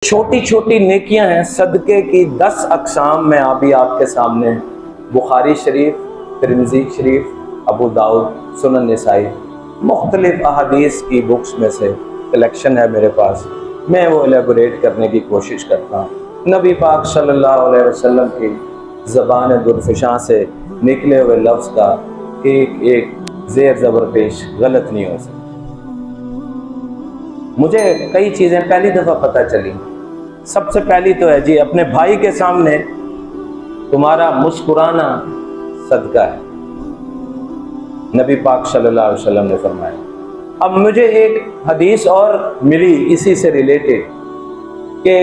छोटी छोटी नेकियां हैं, सदक़े की 10 अक़साम में अभी आपके सामने बुखारी शरीफ, तिरमिज़ी शरीफ, अबू दाऊद, सुनन नसाई, मुख्तलिफ अहादीस की बुक्स में से कलेक्शन है मेरे पास। मैं वो एलेबोरेट करने की कोशिश करता हूँ। नबी पाक सल्लल्लाहु अलैहि वसल्लम की ज़बान दुरफ़िशां से निकले हुए लफ्ज़ का एक एक ज़ेर ज़बर पेश गलत नहीं हो सकता। मुझे कई चीज़ें पहली दफ़ा पता चली। सबसे पहली तो है जी, अपने भाई के सामने तुम्हारा मुस्कुराना सदका है, नबी पाक सल्लल्लाहु अलैहि वसल्लम ने फरमाया। अब मुझे एक हदीस और मिली इसी से रिलेटेड कि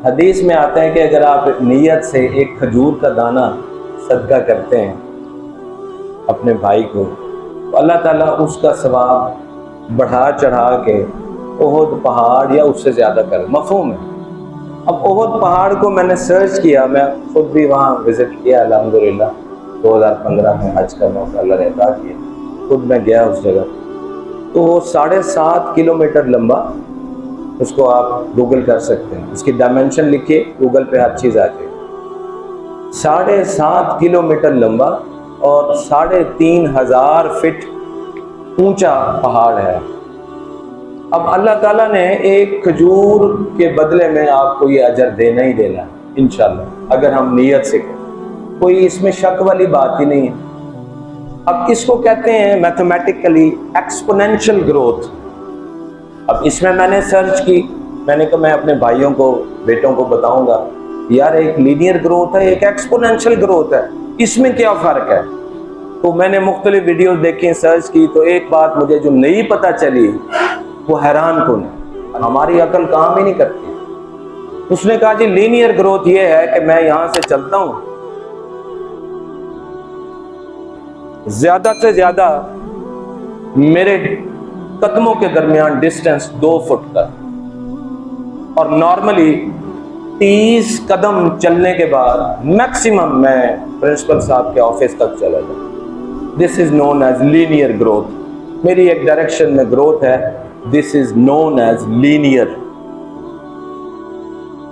हदीस में आता है कि अगर आप नीयत से एक खजूर का दाना सदका करते हैं अपने भाई को, तो अल्लाह ताला उसका सवाब बढ़ा चढ़ा के ओहद पहाड़ या उससे ज़्यादा कर। मफ़हूम है। अब ओहद पहाड़ को मैंने सर्च किया, मैं खुद भी वहाँ विज़िट किया अल्हम्दुलिल्लाह। 2015 में हज का मौका अल्लाह ने अता किया, खुद मैं गया उस जगह। तो वो 7.5 किलोमीटर लंबा, उसको आप गूगल कर सकते हैं, उसकी डायमेंशन लिखिए गूगल पे, हर चीज़ आ जाएगी। 7.5 किलोमीटर लंबा और 3,500 फीट ऊंचा पहाड़ है। अब अल्लाह ताला ने एक खजूर के बदले में आपको ये अजर देना ही देना इंशाल्लाह, अगर हम नियत से करें। कोई इसमें शक वाली बात ही नहीं है। अब इसको कहते हैं मैथमेटिकली एक्सपोनेंशियल ग्रोथ। अब इसमें मैंने सर्च की, मैंने कहा मैं अपने भाइयों को, बेटों को बताऊंगा यार एक लीनियर ग्रोथ है, एक एक्सपोनेंशियल ग्रोथ है, इसमें क्या फ़र्क है। तो मैंने मुख्तलिफ वीडियोस देखी, सर्च की, तो एक बात मुझे जो नई पता चली वो हैरान कुन, हमारी अकल काम ही नहीं करती। उसने कहा जी लीनियर ग्रोथ ये है कि मैं यहां से चलता हूं, ज्यादा से ज्यादा मेरे कदमों के दरमियान डिस्टेंस 2 फुट का, और नॉर्मली 30 कदम चलने के बाद मैक्सिमम मैं प्रिंसिपल साहब के ऑफिस तक चला जाऊं। This is known as linear growth. मेरी एक डायरेक्शन में ग्रोथ है, this is known as linear.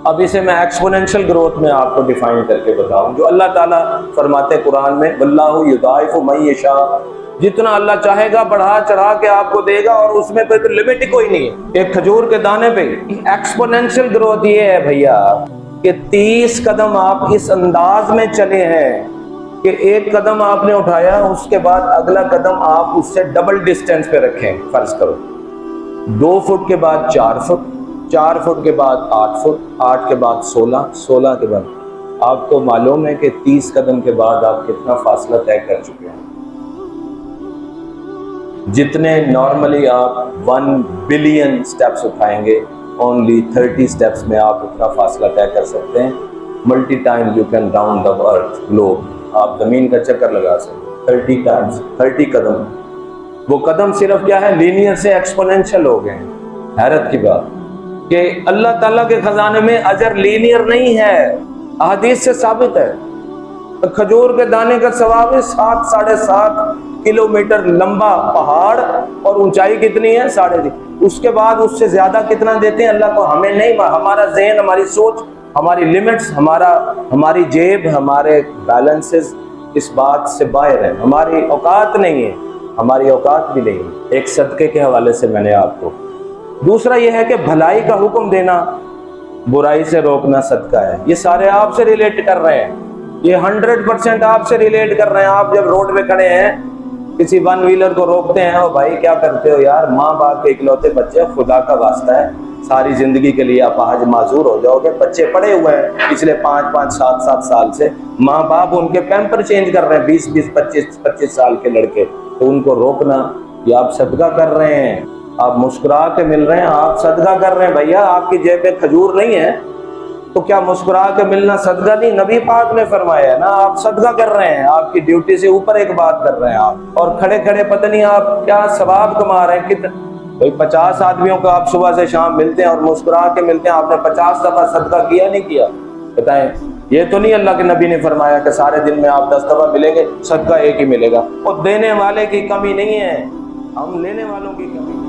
अब इसे मैं एक्सपोनेंशियल ग्रोथ में आपको डिफाइन करके बताऊं, जो अल्लाह ताला फरमाते कुरान में, वल्लाहु युदाइफु मन यशा, जितना अल्लाह चाहेगा बढ़ा चढ़ा के आपको देगा, और उसमें कोई लिमिट ही कोई नहीं है। एक खजूर के दाने पे एक्सपोनेंशियल ग्रोथ ये है भैया कि 30 कदम आप इस अंदाज में चले हैं कि एक कदम आपने उठाया, उसके बाद अगला कदम आप उससे डबल डिस्टेंस पे रखें। फर्ज करो 2 फुट के बाद 4 फुट, 4 फुट के बाद 8 फुट, 8 के बाद 16, 16 के बाद आपको मालूम है कि 30 कदम के बाद आप कितना फासला तय कर चुके हैं। जितने नॉर्मली आप 1 बिलियन स्टेप्स उठाएंगे, ओनली 30 स्टेप्स में आप उतना फासला तय कर सकते हैं। Multi time you can round the earth globe, आप जमीन का चक्कर लगा सकते 30 टाइम्स, 30 कदम। वो कदम सिर्फ क्या है, लीनियर से एक्सपोनेंशियल हो गए। हैरत की बात कि अल्लाह ताला के खजाने में अजर लीनियर नहीं है, अहदीस से साबित है। तो खजूर के दाने का सवाब है 7.5 किलोमीटर लंबा पहाड़, और ऊंचाई कितनी है 3.5। उसके बाद उससे ज्यादा कितना देते हैं अल्लाह को हमें नहीं, हमारा ज़हन, हमारी सोच, हमारी लिमिट्स, हमारी जेब, हमारे बैलेंसेस इस बात से बाहर है। हमारी औकात नहीं है, हमारी औकात भी नहीं है। एक सदके के हवाले से मैंने आपको। दूसरा यह है कि भलाई का हुक्म देना, बुराई से रोकना सदका है। ये सारे आपसे रिलेट कर रहे हैं, ये 100% आपसे रिलेट कर रहे हैं। आप जब रोड पे खड़े हैं, किसी 1 व्हीलर को रोकते हैं, और भाई क्या करते हो यार, माँ बाप के इकलौते बच्चे, खुदा का वास्ता है, सारी जिंदगी के लिए आप आज माजूर हो जाओगे। बच्चे पड़े हुए हैं पिछले 5-5, 7-7 साल से, माँ बाप उनके पैम्पर चेंज कर रहे हैं, 20-20, 25-25 साल के लड़के, तो उनको रोकना, ये आप सदका कर रहे हैं। आप मुस्कुरा के मिल रहे हैं, आप सदका कर रहे हैं भैया। आपकी जेब में खजूर नहीं है तो क्या मुस्कुरा के मिलना सदका नहीं? नबी पाक ने फरमाया है ना, आप सदका कर रहे हैं, आपकी ड्यूटी से ऊपर एक बात कर रहे हैं आप, और खड़े खड़े पता नहीं आप क्या सवाब कमा रहे हैं। कितना भाई 50 आदमियों को आप सुबह से शाम मिलते हैं और मुस्कुरा के मिलते हैं, आपने 50 दफा सदका किया नहीं किया? बताएं। ये तो नहीं अल्लाह के नबी ने फरमाया कि सारे दिन में आप 10 दफा मिलेंगे, सदका एक ही मिलेगा। और देने वाले की कमी नहीं है, हम लेने वालों की कमी।